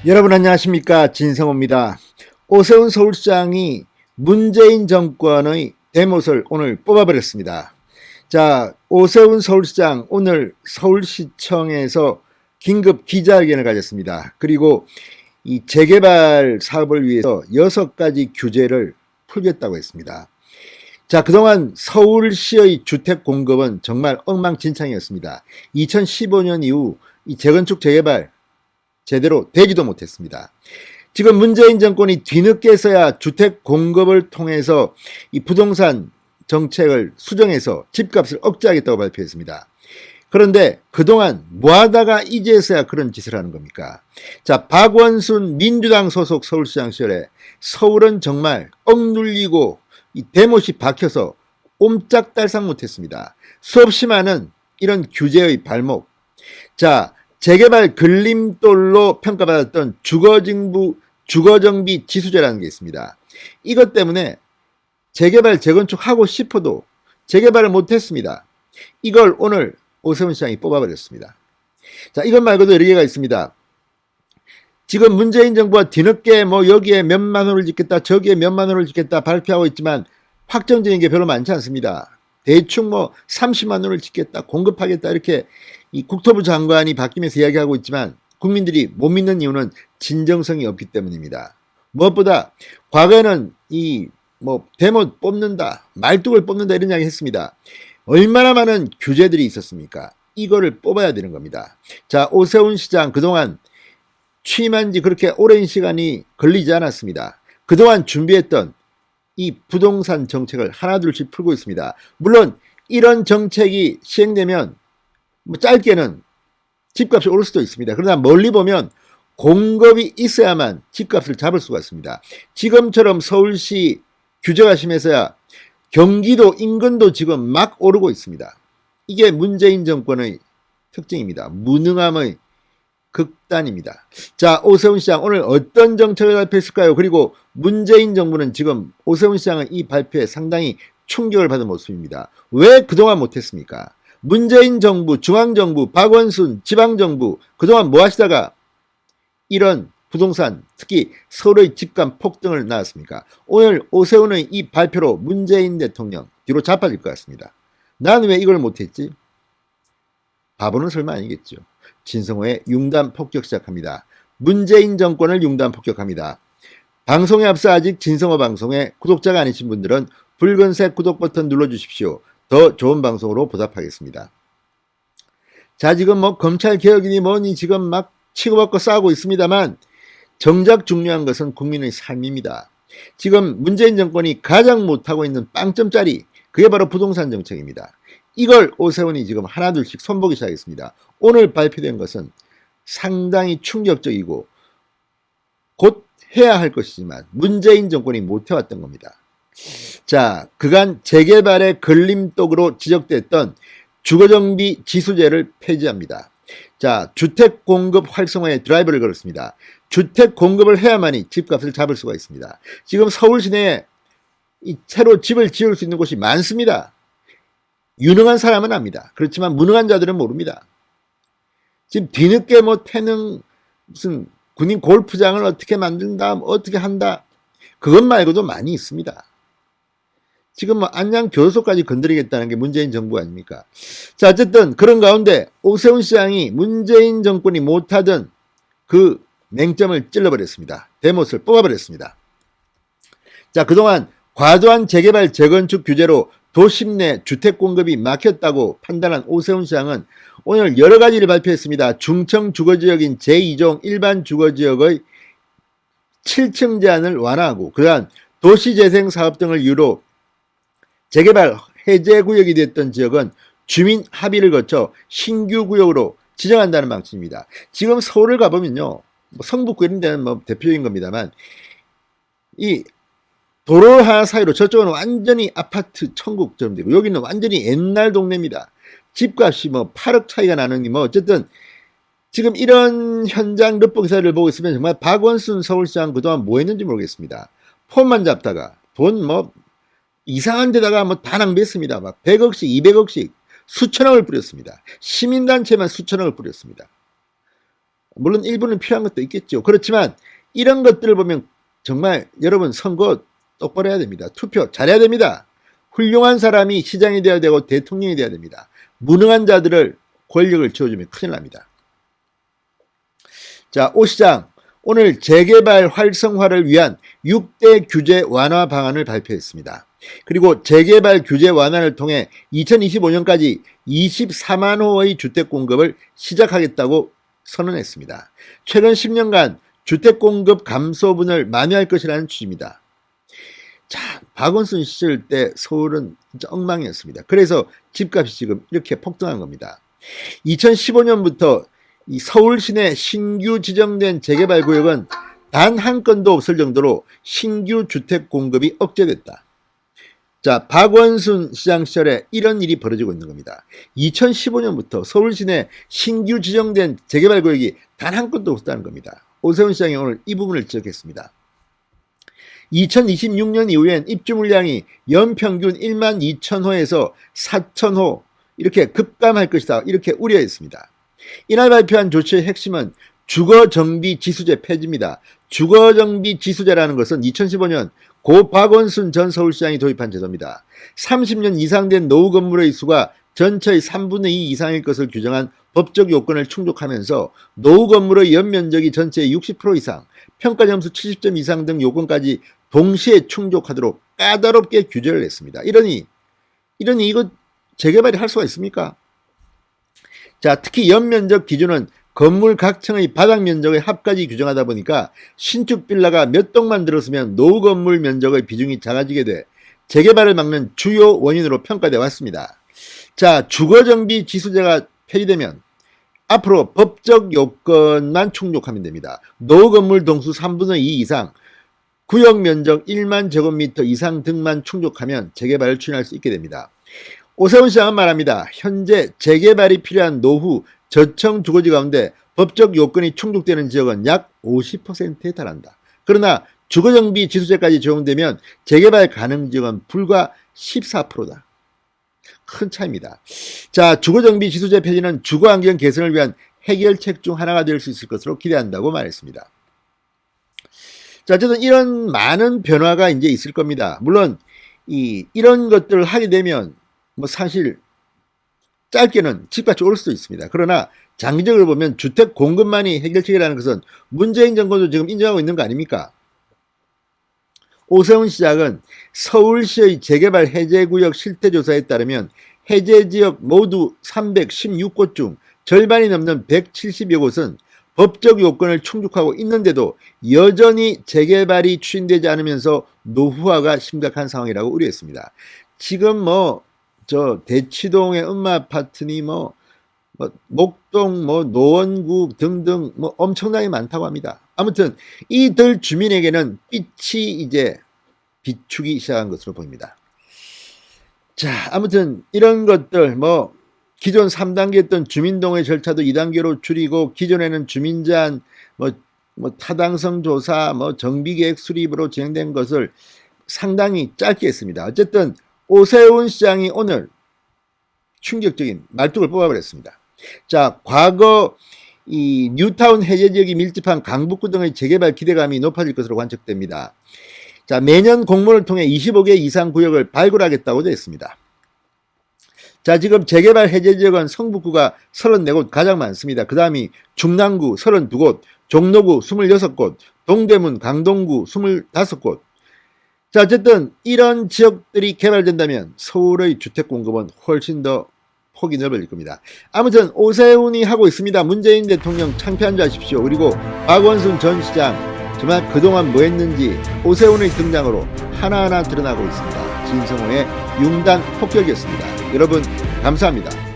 여러분 안녕하십니까, 진성호입니다. 오세훈 서울시장이 문재인 정권의 대못을 오늘 뽑아버렸습니다. 자, 오세훈 서울시장 오늘 서울시청에서 긴급 기자회견을 가졌습니다. 그리고 이 재개발 사업을 위해서 6가지 규제를 풀겠다고 했습니다. 자, 그동안 서울시의 주택 공급은 정말 엉망진창이었습니다. 2015년 이후 이 재건축 재개발 제대로 되지도 못했습니다. 지금 문재인 정권이 뒤늦게서야 주택 공급을 통해서 이 부동산 정책을 수정해서 집값을 억제하겠다고 발표했습니다. 그런데 그동안 뭐하다가 이제서야 그런 짓을 하는 겁니까? 자, 박원순 민주당 소속 서울시장 시절에 서울은 정말 억눌리고 이 대못이 박혀서 옴짝달싹 못했습니다. 수없이 많은 이런 규제의 발목. 자, 재개발 걸림돌로 평가받았던 주거정비 지수제라는 게 있습니다. 이것 때문에 재개발 재건축하고 싶어도 재개발을 못했습니다. 이걸 오늘 오세훈 시장이 뽑아버렸습니다. 자, 이것 말고도 여러 개가 있습니다. 지금 문재인 정부가 뒤늦게 여기에 몇만 호를 짓겠다, 저기에 몇만 호를 짓겠다 발표하고 있지만 확정적인 게 별로 많지 않습니다. 대충 30만 호를 짓겠다, 공급하겠다 이렇게 이 국토부 장관이 바뀌면서 이야기하고 있지만 국민들이 못 믿는 이유는 진정성이 없기 때문입니다. 무엇보다 과거에는 대못 뽑는다, 말뚝을 뽑는다 이런 이야기 했습니다. 얼마나 많은 규제들이 있었습니까? 이거를 뽑아야 되는 겁니다. 자, 오세훈 시장 그동안 취임한 지 그렇게 오랜 시간이 걸리지 않았습니다. 그동안 준비했던 이 부동산 정책을 하나둘씩 풀고 있습니다. 물론 이런 정책이 시행되면 짧게는 집값이 오를 수도 있습니다. 그러나 멀리 보면 공급이 있어야만 집값을 잡을 수가 있습니다. 지금처럼 서울시 규제가 심해서야 경기도 인근도 지금 막 오르고 있습니다. 이게 문재인 정권의 특징입니다. 무능함의 극단입니다. 자, 오세훈 시장 오늘 어떤 정책을 발표했을까요? 그리고 문재인 정부는 지금 오세훈 시장의 이 발표에 상당히 충격을 받은 모습입니다. 왜 그동안 못했습니까? 문재인 정부, 중앙정부, 박원순, 지방정부 그동안 뭐 하시다가 이런 부동산, 특히 서울의 집값 폭등을 낳았습니까? 오늘 오세훈의 이 발표로 문재인 대통령 뒤로 자빠질 것 같습니다. 난 왜 이걸 못했지? 바보는 설마 아니겠죠. 진성호의 융단 폭격 시작합니다. 문재인 정권을 융단 폭격합니다. 방송에 앞서 아직 진성호 방송에 구독자가 아니신 분들은 붉은색 구독 버튼 눌러주십시오. 더 좋은 방송으로 보답하겠습니다. 자, 지금 검찰 개혁이니 뭐니 지금 막 치고받고 싸우고 있습니다만 정작 중요한 것은 국민의 삶입니다. 지금 문재인 정권이 가장 못하고 있는 빵점짜리, 그게 바로 부동산 정책입니다. 이걸 오세훈이 지금 하나둘씩 손보기 시작했습니다. 오늘 발표된 것은 상당히 충격적이고 곧 해야 할 것이지만 문재인 정권이 못해왔던 겁니다. 자, 그간 재개발의 걸림돌로 지적됐던 주거정비 지수제를 폐지합니다. 자, 주택 공급 활성화에 드라이브를 걸었습니다. 주택 공급을 해야만이 집값을 잡을 수가 있습니다. 지금 서울 시내에 새로 집을 지을 수 있는 곳이 많습니다. 유능한 사람은 압니다. 그렇지만 무능한 자들은 모릅니다. 지금 뒤늦게 태능 무슨 군인 골프장을 어떻게 만든다, 어떻게 한다, 그것 말고도 많이 있습니다. 지금 안양 교도소까지 건드리겠다는 게 문재인 정부 아닙니까? 자, 어쨌든 그런 가운데 오세훈 시장이 문재인 정권이 못하던 그 맹점을 찔러버렸습니다. 대못을 뽑아버렸습니다. 자, 그동안 과도한 재개발 재건축 규제로 도심 내 주택 공급이 막혔다고 판단한 오세훈 시장은 오늘 여러 가지를 발표했습니다. 중청 주거지역인 제2종 일반 주거지역의 7층 제한을 완화하고 그러한 도시재생 사업 등을 이유로 재개발 해제 구역이 됐던 지역은 주민 합의를 거쳐 신규 구역으로 지정한다는 방침입니다. 지금 서울을 가보면요, 성북구 이런 데는 대표적인 겁니다만 이 도로 하나 사이로 저쪽은 완전히 아파트 천국처럼 되고 여기는 완전히 옛날 동네입니다. 집값이 8억 차이가 나는 게 어쨌든 지금 이런 현장 르포 기사를 보고 있으면 정말 박원순 서울시장 그동안 뭐 했는지 모르겠습니다. 폰만 잡다가 돈 이상한 데다가 다 낭비했습니다. 100억씩, 200억씩 수천억을 뿌렸습니다. 시민단체만 수천억을 뿌렸습니다. 물론 일부는 필요한 것도 있겠죠. 그렇지만 이런 것들을 보면 정말 여러분 선거 똑바로 해야 됩니다. 투표 잘해야 됩니다. 훌륭한 사람이 시장이 되어야 되고 대통령이 되어야 됩니다. 무능한 자들을 권력을 쥐어주면 큰일 납니다. 자, 오 시장 오늘 재개발 활성화를 위한 6대 규제 완화 방안을 발표했습니다. 그리고 재개발 규제 완화를 통해 2025년까지 24만 호의 주택 공급을 시작하겠다고 선언했습니다. 최근 10년간 주택 공급 감소분을 만회할 것이라는 취지입니다. 자, 박원순 시절 때 서울은 진짜 엉망이었습니다. 그래서 집값이 지금 이렇게 폭등한 겁니다. 2015년부터 이 서울 시내 신규 지정된 재개발 구역은 단 한 건도 없을 정도로 신규 주택 공급이 억제됐다. 자, 박원순 시장 시절에 이런 일이 벌어지고 있는 겁니다. 2015년부터 서울 시내 신규 지정된 재개발 구역이 단 한 건도 없다는 겁니다. 오세훈 시장이 오늘 이 부분을 지적했습니다. 2026년 이후엔 입주 물량이 연평균 1만 2천 호에서 4천 호 이렇게 급감할 것이다. 이렇게 우려했습니다. 이날 발표한 조치의 핵심은 주거정비 지수제 폐지입니다. 주거정비 지수제라는 것은 2015년 고 박원순 전 서울시장이 도입한 제도입니다. 30년 이상 된 노후 건물의 수가 전체의 3분의 2 이상일 것을 규정한 법적 요건을 충족하면서 노후 건물의 연면적이 전체의 60% 이상, 평가점수 70점 이상 등 요건까지 동시에 충족하도록 까다롭게 규제를 했습니다. 이러니 이거 재개발이 할 수가 있습니까? 자, 특히 연면적 기준은 건물 각 층의 바닥 면적의 합까지 규정하다 보니까 신축 빌라가 몇 동만 들었으면 노후 건물 면적의 비중이 작아지게 돼 재개발을 막는 주요 원인으로 평가되어 왔습니다. 자, 주거정비 지수제가 폐지되면 앞으로 법적 요건만 충족하면 됩니다. 노후 건물 동수 3분의 2 이상, 구역 면적 1만 제곱미터 이상 등만 충족하면 재개발을 추진할 수 있게 됩니다. 오세훈 시장은 말합니다. 현재 재개발이 필요한 노후 저층 주거지 가운데 법적 요건이 충족되는 지역은 약 50%에 달한다. 그러나 주거정비 지수제까지 적용되면 재개발 가능 지역은 불과 14%다. 큰 차이입니다. 자, 주거정비 지수제 폐지는 주거환경 개선을 위한 해결책 중 하나가 될 수 있을 것으로 기대한다고 말했습니다. 자, 어쨌든 이런 많은 변화가 이제 있을 겁니다. 물론 이런 것들을 하게 되면 뭐 사실 짧게는 집값이 오를 수도 있습니다. 그러나 장기적으로 보면 주택 공급만이 해결책이라는 것은 문재인 정권도 지금 인정하고 있는 거 아닙니까? 오세훈 시장은 서울시의 재개발 해제구역 실태조사에 따르면 해제지역 모두 316곳 중 절반이 넘는 170여 곳은 법적 요건을 충족하고 있는데도 여전히 재개발이 추진되지 않으면서 노후화가 심각한 상황이라고 우려했습니다. 지금 대치동의 음마아파트니 목동 노원구 등등 엄청나게 많다고 합니다. 아무튼 이들 주민에게는 빛이 이제 비추기 시작한 것으로 보입니다. 자, 아무튼 이런 것들 기존 3단계였던 주민동의 절차도 2단계로 줄이고 기존에는 주민 제한 타당성 조사 정비계획 수립으로 진행된 것을 상당히 짧게 했습니다. 어쨌든 오세훈 시장이 오늘 충격적인 말뚝을 뽑아버렸습니다. 자, 과거 이 뉴타운 해제 지역이 밀집한 강북구 등의 재개발 기대감이 높아질 것으로 관측됩니다. 자, 매년 공모를 통해 25개 이상 구역을 발굴하겠다고 되어 있습니다. 자, 지금 재개발 해제 지역은 성북구가 34곳 가장 많습니다. 그 다음이 중랑구 32곳, 종로구 26곳, 동대문, 강동구 25곳. 자, 어쨌든 이런 지역들이 개발된다면 서울의 주택 공급은 훨씬 더 폭이 넓어질 겁니다. 아무튼 오세훈이 하고 있습니다. 문재인 대통령 창피한 줄 아십시오. 그리고 박원순 전 시장 정말 그동안 뭐 했는지 오세훈의 등장으로 하나하나 드러나고 있습니다. 진성호의 융단 폭격이었습니다. 여러분 감사합니다.